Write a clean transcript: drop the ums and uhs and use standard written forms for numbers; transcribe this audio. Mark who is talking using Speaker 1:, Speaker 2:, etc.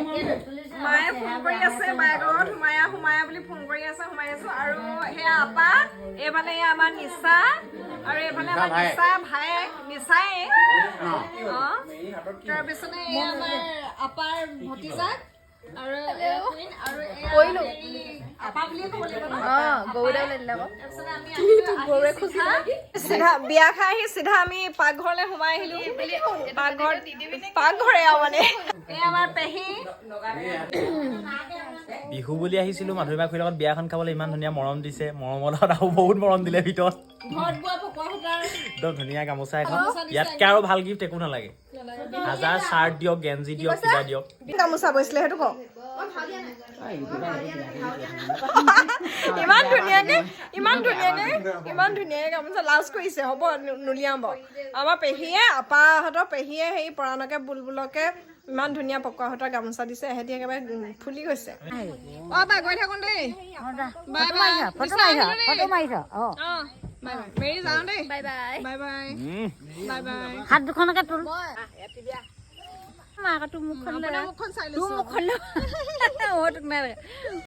Speaker 1: মায়ে ফোন কৰি আছে মায়ে ঘৰত সোমায়া বুলি ফোন কৰি আছে সোমাই আছো আৰু সেয়া আপা এইফালে আমাৰ নিচা আৰু এইফালে আমাৰ নিচা ভায়েক নিচাই তাৰপিছতে এয়া আমাৰ আপাৰ ভতিজাক আৰু বিয়া খাই আহি চিধা আমি পাকঘৰলৈ সোমাই আহিলো পাকঘৰে আৰু মানে এই আমাৰ পেহী
Speaker 2: বিহু বুলি আহিছিলো মাধুৰী খুৰীৰ লগত বিয়াখন খাবলৈ ইমান ধুনীয়া মৰম দিছে মৰমৰ লগত আৰু বহুত মৰম দিলে ভিতৰত একদম ধুনীয়া গামোচা এখন ইয়াতকে আৰু ভাল গিফ্ট একো নালাগে হাজাৰ চাৰ্ট দিয়ক গেঞ্জি দিয়ক কিবা দিয়ক
Speaker 1: গামোচা বৈছিলে সেইটো কওক ইমান ধুনীয়াকে গামোচা লাজ কৰিছে হ'ব নুলিয়াব আমাৰ পেহীয়ে আপাহঁতৰ পেহীয়ে সেই পৰাণকে বুলবুলকে ইমান ধুনীয়া পকোৱাহঁতৰ গামোচা দিছে এহেঁতি একেবাৰে ফুলি গৈছে বাই গৈ থাকোঁ দেই মেৰি যাওঁ দেই বাই বাই
Speaker 3: হাত দুখনকে তোল মাকে তোৰ মুখখন চাই লৈছো